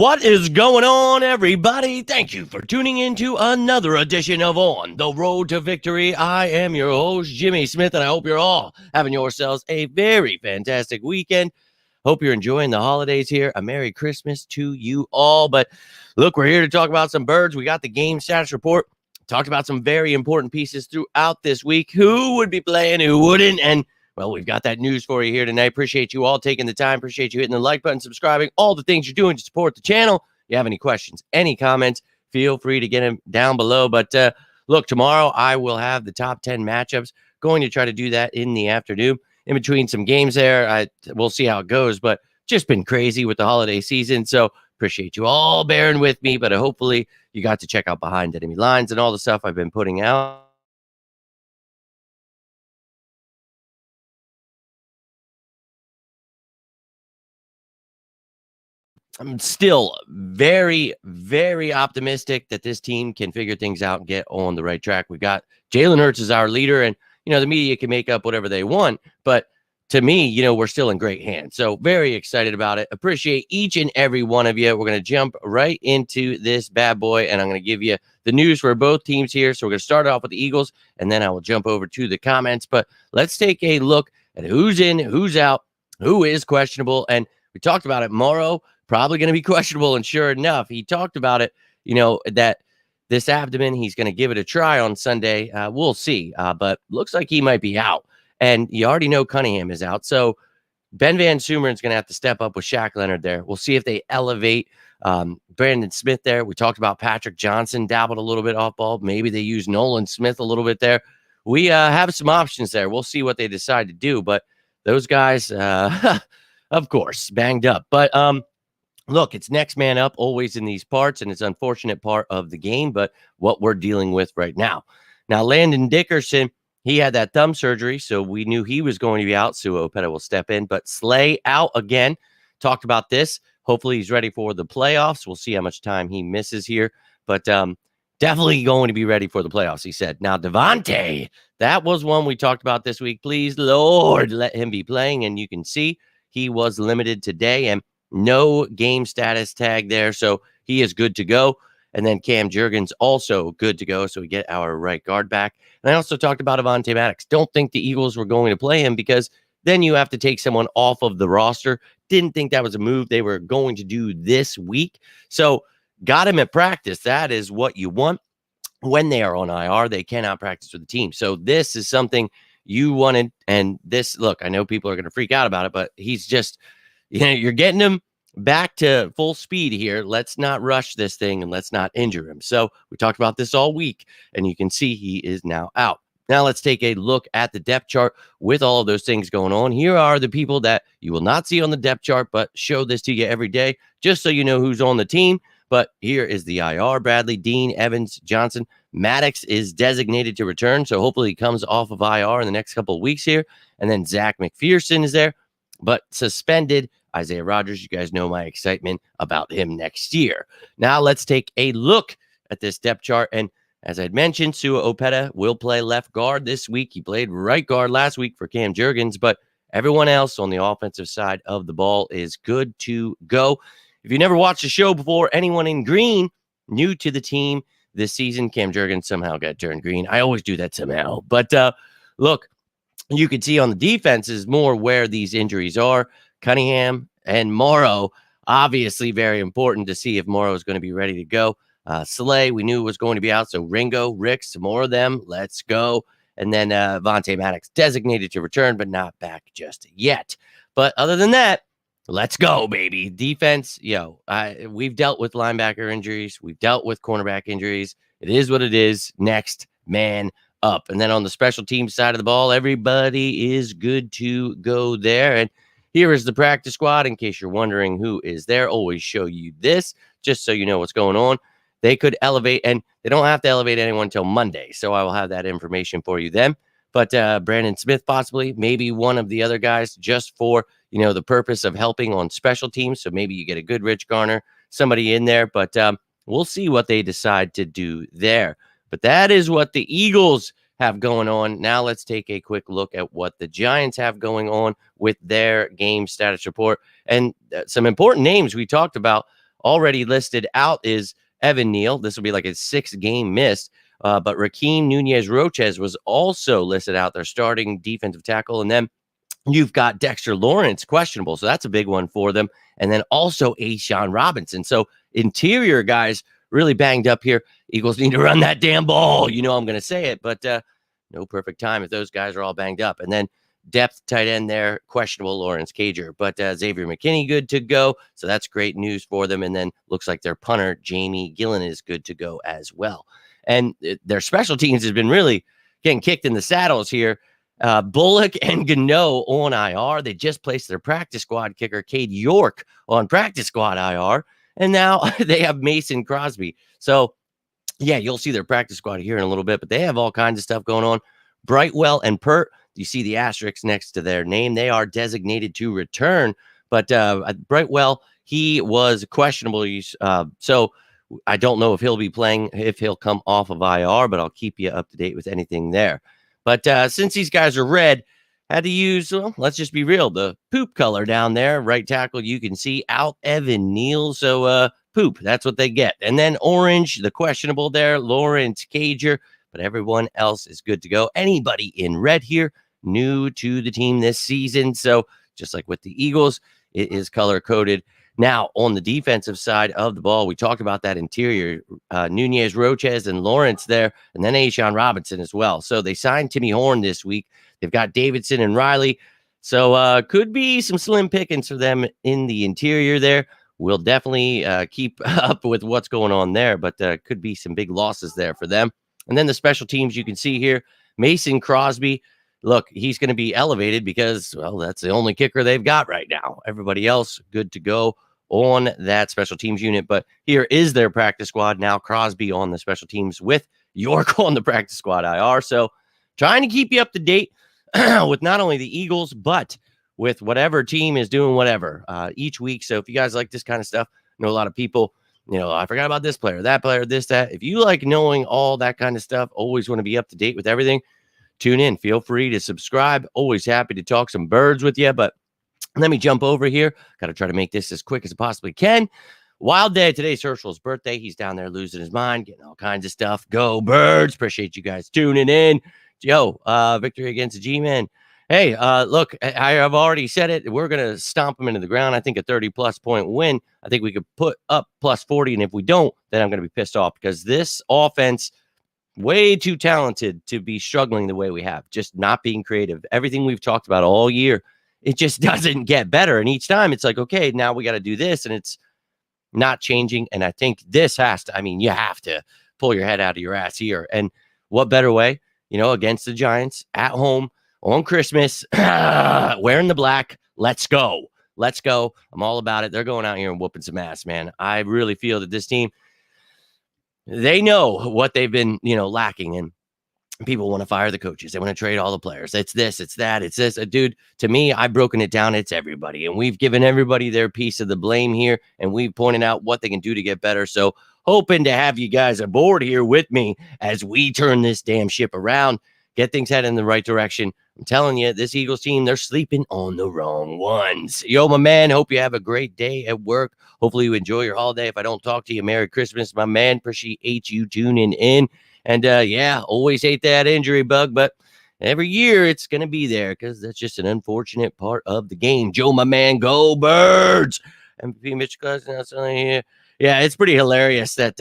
What is going on, everybody? Thank you for tuning in to another edition of On the Road to Victory. I am your host, Jimmy Smith, and I hope you're all having yourselves a very fantastic weekend. Hope you're enjoying the holidays here. A Merry Christmas to you all. But look, we're here to talk about some birds. We got the game status report. Talked about some very important pieces throughout this week. Who would be playing, who wouldn't, and well, we've got that news for you here tonight. Appreciate you all taking the time. Appreciate you hitting the like button, subscribing, all the things you're doing to support the channel. If you have any questions, any comments, feel free to get them down below. But look, tomorrow I will have the top 10 matchups. Going to try to do that in the afternoon. In between some games there, we'll see how it goes. But just been crazy with the holiday season. So appreciate you all bearing with me. But hopefully you got to check out Behind Enemy Lines and all the stuff I've been putting out. I'm still very, very optimistic that this team can figure things out and get on the right track. We got Jalen Hurts as our leader, and, the media can make up whatever they want. But to me, we're still in great hands. So very excited about it. Appreciate each and every one of you. We're going to jump right into this bad boy, and I'm going to give you the news for both teams here. So we're going to start off with the Eagles, and then I will jump over to the comments. But let's take a look at who's in, who's out, who is questionable. And we talked about it. Morrow probably going to be questionable. And sure enough, he talked about it, that this abdomen, he's going to give it a try on Sunday. We'll see. But looks like he might be out. And you already know Cunningham is out. So Ben Van Sumeren's going to have to step up with Shaq Leonard there. We'll see if they elevate Brandon Smith there. We talked about Patrick Johnson dabbled a little bit off ball. Maybe they use Nolan Smith a little bit there. We have some options there. We'll see what they decide to do. But those guys, of course, banged up. But look, it's next man up always in these parts, and it's an unfortunate part of the game, but what we're dealing with right now. Now, Landon Dickerson, he had that thumb surgery, so we knew he was going to be out. Sua Opeta will step in, but Slay out again. Talked about this. Hopefully he's ready for the playoffs. We'll see how much time he misses here, but definitely going to be ready for the playoffs, he said. Now, Devontae, that was one we talked about this week. Please, Lord, let him be playing, and you can see he was limited today, and no game status tag there, so he is good to go. And then Cam Jurgens also good to go, so we get our right guard back. And I also talked about Avonte Maddox. Don't think the Eagles were going to play him because then you have to take someone off of the roster. Didn't think that was a move they were going to do this week. So got him at practice. That is what you want. When they are on IR, they cannot practice with the team. So this is something you wanted. And this, look, I know people are going to freak out about it, but he's just, you're getting him back to full speed here. Let's not rush this thing and let's not injure him. So we talked about this all week, and you can see he is now out. Now let's take a look at the depth chart with all of those things going on. Here are the people that you will not see on the depth chart, but show this to you every day just so you know who's on the team. But here is the IR: Bradley, Dean, Evans, Johnson. Maddox is designated to return, so hopefully he comes off of IR in the next couple of weeks here. And then Zach McPherson is there, but suspended. Isaiah Rodgers, you guys know my excitement about him next year. Now let's take a look at this depth chart. And as I'd mentioned, Sua Opeta will play left guard this week. He played right guard last week for Cam Jurgens, but everyone else on the offensive side of the ball is good to go. If you never watched the show before, anyone in green, new to the team this season, Cam Jurgens somehow got turned green. I always do that somehow. But look, you can see on the defense is more where these injuries are. Cunningham and Morrow, obviously very important to see if Morrow is going to be ready to go. Slay, we knew was going to be out. So Ringo, Ricks, some more of them. Let's go. And then Avonte Maddox designated to return, but not back just yet. But other than that, let's go, baby. Defense, we've dealt with linebacker injuries. We've dealt with cornerback injuries. It is what it is. Next man up. And then on the special team side of the ball, everybody is good to go there. And here is the practice squad. In case you're wondering who is there, always show you this just so you know what's going on. They could elevate, and they don't have to elevate anyone until Monday. So I will have that information for you then. But Brandon Smith, possibly, maybe one of the other guys, just for, the purpose of helping on special teams. So maybe you get a good Rich Garner, somebody in there. But we'll see what they decide to do there. But that is what the Eagles have going on. Now let's take a quick look at what the Giants have going on with their game status report. And some important names we talked about already listed out is Evan Neal. This will be like a 6-game miss. But Raheem Nunez-Roches was also listed out there, starting defensive tackle. And then you've got Dexter Lawrence questionable. So that's a big one for them. And then also A'Shawn Robinson. So interior guys really banged up here. Eagles need to run that damn ball. You know I'm going to say it, but no perfect time if those guys are all banged up. And then depth tight end there, questionable Lawrence Cager. But Xavier McKinney good to go. So that's great news for them. And then looks like their punter, Jamie Gillen, is good to go as well. And their special teams has been really getting kicked in the saddles here. Bullock and Gano on IR. They just placed their practice squad kicker, Cade York, on practice squad IR. And now they have Mason Crosby. So, yeah, you'll see their practice squad here in a little bit, but they have all kinds of stuff going on. Brightwell and Pert, you see the asterisk next to their name. They are designated to return. But Brightwell, he was questionable. So I don't know if he'll be playing, if he'll come off of IR, but I'll keep you up to date with anything there. But since these guys are red, had to use, well, let's just be real, the poop color down there. Right tackle, you can see out Evan Neal. So poop, that's what they get. And then orange, the questionable there, Lawrence Cager. But everyone else is good to go. Anybody in red here, new to the team this season. So just like with the Eagles, it is color-coded. Now, on the defensive side of the ball, we talked about that interior, Nunez-Roches and Lawrence there, and then A'Shawn Robinson as well. So they signed Timmy Horn this week. They've got Davidson and Riley. So could be some slim pickings for them in the interior there. We'll definitely keep up with what's going on there, but could be some big losses there for them. And then the special teams you can see here, Mason Crosby. Look, he's going to be elevated because, well, that's the only kicker they've got right now. Everybody else good to go on that special teams unit. But here is their practice squad. Now Crosby on the special teams with York on the practice squad IR. So trying to keep you up to date with not only the Eagles, but with whatever team is doing whatever each week. So if you guys like this kind of stuff, I know a lot of people, I forgot about this player, that player, this, that. If you like knowing all that kind of stuff, always want to be up to date with everything, tune in. Feel free to subscribe. Always happy to talk some birds with you. But let me jump over here. Got to try to make this as quick as I possibly can. Wild day. Today's Herschel's birthday. He's down there losing his mind, getting all kinds of stuff. Go Birds. Appreciate you guys tuning in. Yo, victory against the G-Men. Hey, look, I have already said it. We're going to stomp them into the ground. I think a 30-plus point win. I think we could put up plus 40. And if we don't, then I'm going to be pissed off because this offense, way too talented to be struggling the way we have, just not being creative. Everything we've talked about all year, it just doesn't get better. And each time it's like, okay, now we got to do this, and it's not changing. And I think this has to, you have to pull your head out of your ass here. And what better way, against the Giants at home on Christmas, wearing the black. Let's go. Let's go. I'm all about it. They're going out here and whooping some ass, man. I really feel that this team, they know what they've been, lacking. And people want to fire the coaches. They want to trade all the players. It's this, it's that, it's this. Dude, to me, I've broken it down. It's everybody. And we've given everybody their piece of the blame here. And we've pointed out what they can do to get better. So hoping to have you guys aboard here with me as we turn this damn ship around, get things headed in the right direction. I'm telling you, this Eagles team, they're sleeping on the wrong ones. Yo, my man, hope you have a great day at work. Hopefully you enjoy your holiday. If I don't talk to you, Merry Christmas, my man. Appreciate you tuning in. And yeah, always hate that injury bug, but every year it's going to be there because that's just an unfortunate part of the game. Joe, my man, go Birds. MVP Mitch Cousins. Yeah, it's pretty hilarious that,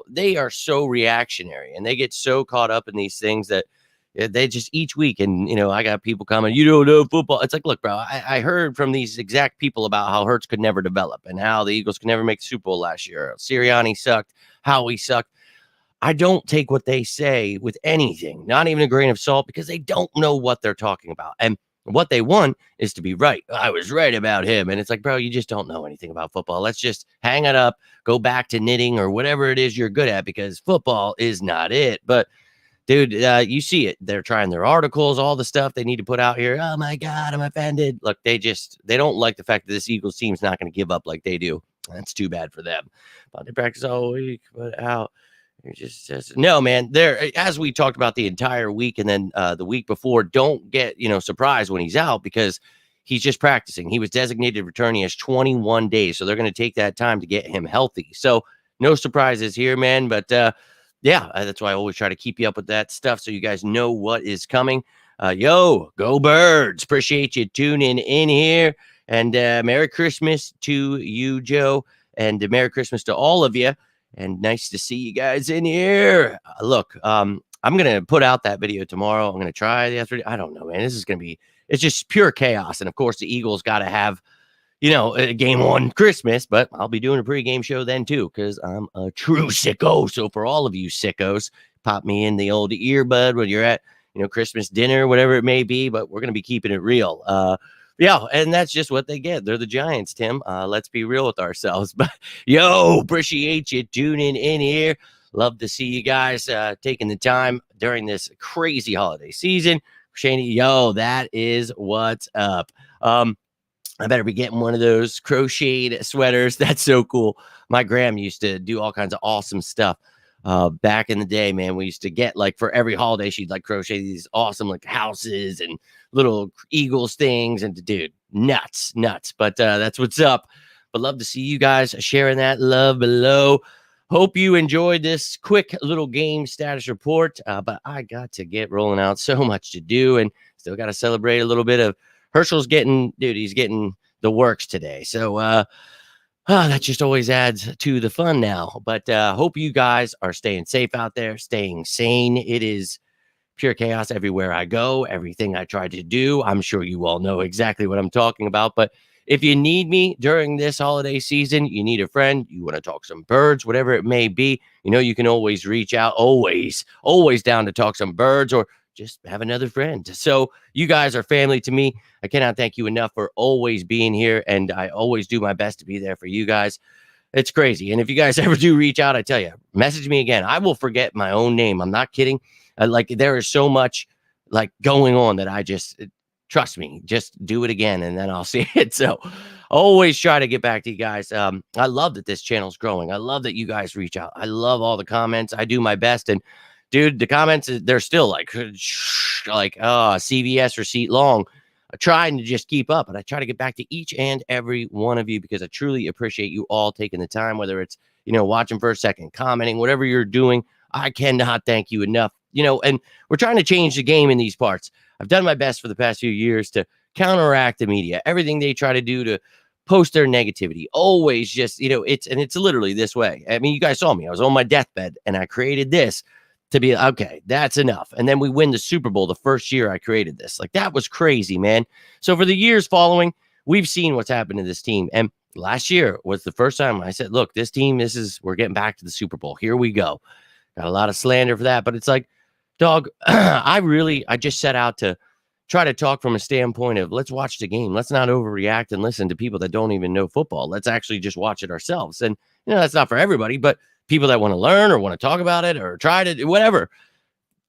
they are so reactionary and they get so caught up in these things that they just each week. And, I got people commenting, you don't know football. It's like, look, bro, I heard from these exact people about how Hurts could never develop and how the Eagles could never make the Super Bowl last year. Sirianni sucked, Howie sucked. I don't take what they say with anything, not even a grain of salt, because they don't know what they're talking about. And what they want is to be right. I was right about him. And it's like, bro, you just don't know anything about football. Let's just hang it up, go back to knitting or whatever it is you're good at, because football is not it. But dude, you see it. They're trying their articles, all the stuff they need to put out here. Oh my God, I'm offended. Look, they don't like the fact that this Eagles team's not going to give up like they do. That's too bad for them. But they practice all week, but out. No, man, there, as we talked about the entire week and then the week before, don't get, surprised when he's out, because He's just practicing. He was designated return. He has 21 days. So they're going to take that time to get him healthy. So no surprises here, man. But yeah, that's why I always try to keep you up with that stuff so you guys know what is coming. Yo, go Birds. Appreciate you tuning in here. And Merry Christmas to you, Joe. And Merry Christmas to all of you. And nice to see you guys in here. Look, I'm going to put out that video tomorrow. I'm going to try the after. I don't know, man. This is going to be, it's just pure chaos. And of course, the Eagles got to have, you know, a game on Christmas, but I'll be doing a pregame show then too, because I'm a true sicko. So for all of you sickos, pop me in the old earbud when you're at, you know, Christmas dinner, whatever it may be, but we're going to be keeping it real. Yeah, and that's just what they get. They're the Giants, Tim. Let's be real with ourselves. But yo, appreciate you tuning in here. Love to see you guys taking the time during this crazy holiday season. Shani, yo, that is what's up. I better be getting one of those crocheted sweaters. That's so cool. My grandma used to do all kinds of awesome stuff. Back in the day, man, we used to get like for every holiday, she'd like crochet these awesome like houses and little Eagles things. And dude, nuts. But that's what's up. But love to see you guys sharing that love below. Hope you enjoyed this quick little game status report. But I got to get rolling out. So much to do and still got to celebrate a little bit of Herschel's getting, dude, he's getting the works today. So that just always adds to the fun now. But hope you guys are staying safe out there, staying sane. It is pure chaos everywhere I go, everything I try to do. I'm sure you all know exactly what I'm talking about. But if you need me during this holiday season, you need a friend, you want to talk some birds, whatever it may be, you know, you can always reach out. Always down to talk some birds or just have another friend. So you guys are family to me. I cannot thank you enough for always being here. And I always do my best to be there for you guys. It's crazy. And if you guys ever do reach out, I tell you, message me again. I will forget my own name. I'm not kidding. Like there is so much like going on that I just, trust me, just do it again and then I'll see it. So always try to get back to you guys. I love that this channel's growing. I love that you guys reach out. I love all the comments. I do my best. And dude, the comments, they're still like CVS receipt long. I'm trying to just keep up, and I try to get back to each and every one of you because I truly appreciate you all taking the time, whether it's, you know, watching for a second, commenting, whatever you're doing. I cannot thank you enough, you know, and we're trying to change the game in these parts. I've done my best for the past few years to counteract the media, everything they try to do to post their negativity. Always just, you know, it's literally this way. I mean, you guys saw me. I was on my deathbed and I created this to be okay, that's enough. And then we win the Super Bowl the first year I created this. Like that was crazy, man. So for the years following, we've seen what's happened to this team. And last year was the first time I said, look, this team, we're getting back to the Super Bowl. Here we go. Got a lot of slander for that, but it's like, dog, I just set out to try to talk from a standpoint of let's watch the game. Let's not overreact and listen to people that don't even know football. Let's actually just watch it ourselves. And, you know, that's not for everybody, but people that want to learn or want to talk about it or try to do whatever.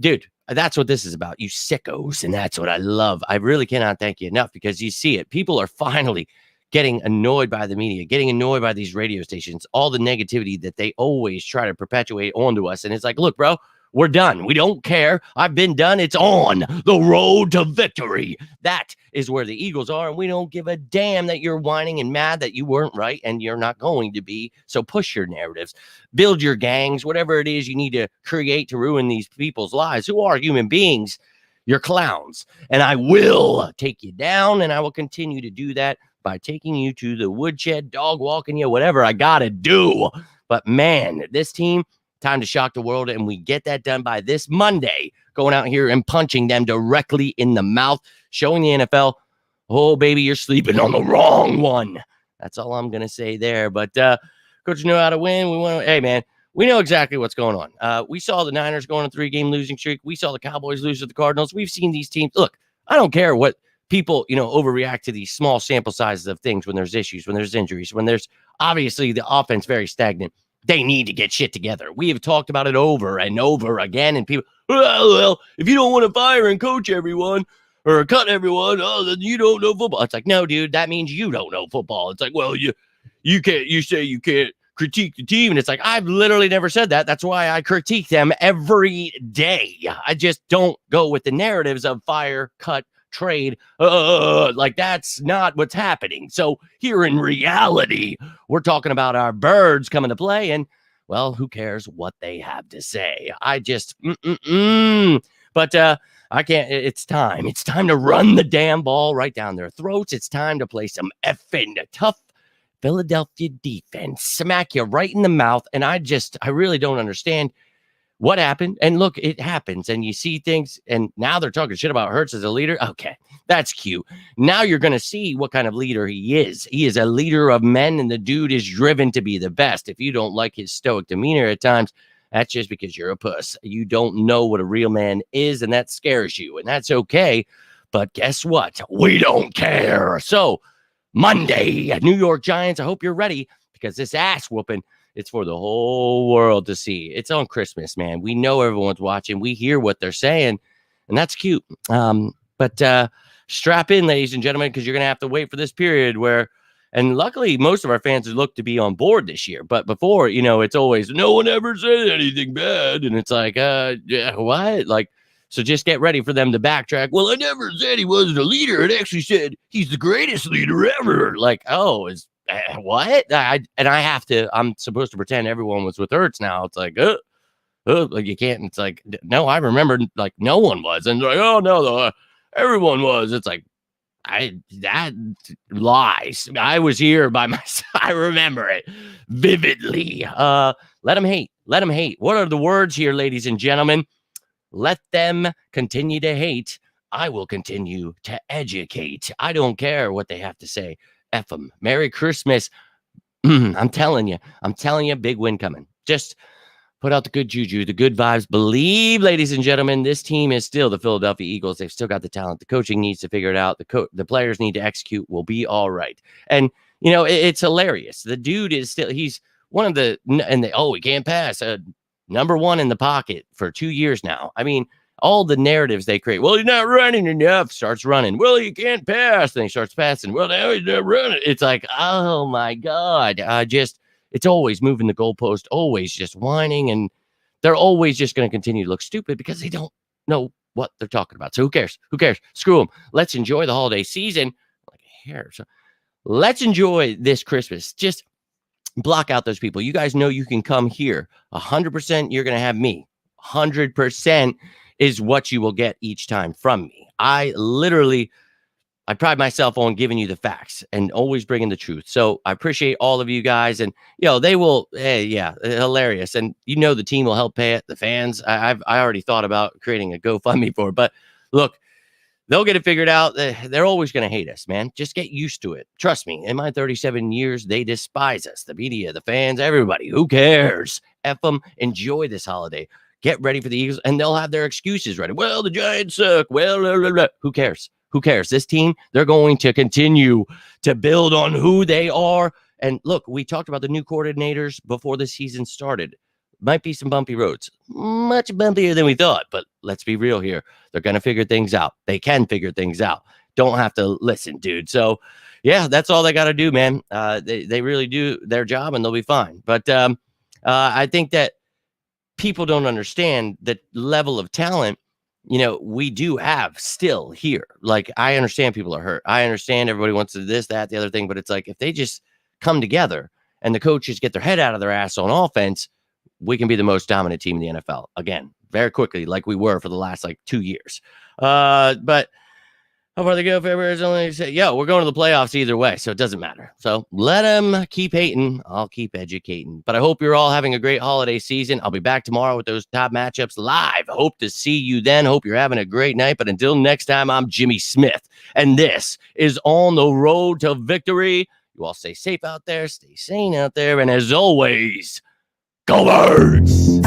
Dude, that's what this is about. You sickos. And that's what I love. I really cannot thank you enough because you see it. People are finally getting annoyed by the media, getting annoyed by these radio stations, all the negativity that they always try to perpetuate onto us. And it's like, look, bro, we're done. We don't care. I've been done. It's on the road to victory. That is where the Eagles are. And we don't give a damn that you're whining and mad that you weren't right and you're not going to be. So push your narratives, build your gangs, whatever it is you need to create to ruin these people's lives who are human beings. You're clowns. And I will take you down. And I will continue to do that by taking you to the woodshed, dog walking you, whatever I got to do. But man, this team, time to shock the world, and we get that done by this Monday, going out here and punching them directly in the mouth, showing the NFL, oh, baby, you're sleeping on the wrong one. That's all I'm going to say there. But coach, you know how to win. Hey, man, we know exactly what's going on. We saw the Niners go on a 3-game losing streak. We saw the Cowboys lose to the Cardinals. We've seen these teams. Look, I don't care what people, you know, overreact to these small sample sizes of things when there's issues, when there's injuries, when there's obviously the offense very stagnant. They need to get shit together. We have talked about it over and over again. And people, well, if you don't want to fire and coach everyone or cut everyone, oh, then you don't know football. It's like, no, dude, that means you don't know football. It's like, well, you say you can't critique the team. And it's like, I've literally never said that. That's why I critique them every day. I just don't go with the narratives of fire, cut, trade. Like that's not what's happening. So here in reality, we're talking about our birds coming to play, and well, who cares what they have to say? I just, but I can't. It's time. It's time to run the damn ball right down their throats. It's time to play some effing tough Philadelphia defense, smack you right in the mouth. And I really don't understand what happened. And look, it happens. And you see things, and now they're talking shit about Hurts as a leader. Okay, that's cute. Now you're going to see what kind of leader he is. He is a leader of men, and the dude is driven to be the best. If you don't like his stoic demeanor at times, that's just because you're a puss. You don't know what a real man is, and that scares you, and that's okay. But guess what? We don't care. So Monday, New York Giants, I hope you're ready, because this ass whooping, it's for the whole world to see. It's on Christmas, man. We know everyone's watching. We hear what they're saying, and that's cute. But strap in, ladies and gentlemen, because you're going to have to wait for this period where, and luckily, most of our fans look to be on board this year. But before, it's always, no one ever said anything bad. And it's like, yeah, what? Like, so just get ready for them to backtrack. Well, I never said he wasn't a leader. It actually said he's the greatest leader ever. Like, oh, what? I'm supposed to pretend everyone was with Hurts now. It's like, like you can't. It's like, no, I remember like no one was. And like, oh no, everyone was. It's like, that lies. I was here by myself. I remember it vividly. Let them hate. Let them hate. What are the words here, ladies and gentlemen? Let them continue to hate. I will continue to educate. I don't care what they have to say. F them. Merry Christmas. I'm telling you, big win coming. Just put out the good juju, the good vibes. Believe, ladies and gentlemen, this team is still the Philadelphia Eagles. They've still got the talent. The coaching needs to figure it out. The players need to execute. We'll be all right. And, it's hilarious. The dude is still, he's one of the, and he can't pass. Number one in the pocket for 2 years now. I mean, all the narratives they create. Well, he's not running enough. Starts running. Well, he can't pass. Then he starts passing. Well, now he's not running. It's like, oh my God. It's always moving the goalpost, always just whining. And they're always just going to continue to look stupid because they don't know what they're talking about. So who cares? Who cares? Screw them. Let's enjoy the holiday season. Like hair. So let's enjoy this Christmas. Just block out those people. You guys know you can come here. 100% you're going to have me. 100% is what you will get each time from me. I pride myself on giving you the facts and always bringing the truth. So I appreciate all of you guys. And, they will, hilarious. And, the team will help pay it. The fans, I already thought about creating a GoFundMe for it. But look, they'll get it figured out. They're always going to hate us, man. Just get used to it. Trust me. In my 37 years, they despise us. The media, the fans, everybody. Who cares? F them. Enjoy this holiday. Get ready for the Eagles, and they'll have their excuses ready. Well, the Giants suck. Well, blah, blah, blah. Who cares? Who cares? This team, they're going to continue to build on who they are. And look, we talked about the new coordinators before the season started. Might be some bumpy roads, much bumpier than we thought. But let's be real here. They're going to figure things out. They can figure things out. Don't have to listen, dude. So, yeah, that's all they got to do, man. They really do their job, and they'll be fine. But I think that people don't understand the level of talent, we do have still here. Like, I understand people are hurt. I understand everybody wants to this, that, the other thing. But it's like, if they just come together and the coaches get their head out of their ass on offense, we can be the most dominant team in the NFL again, very quickly, like we were for the last 2 years. But how far they go? February is only we're going to the playoffs either way, so it doesn't matter. So let them keep hating. I'll keep educating. But I hope you're all having a great holiday season. I'll be back tomorrow with those top matchups live. Hope to see you then. Hope you're having a great night. But until next time, I'm Jimmy Smith, and this is On the Road to Victory. You all stay safe out there, stay sane out there, and as always, go Birds!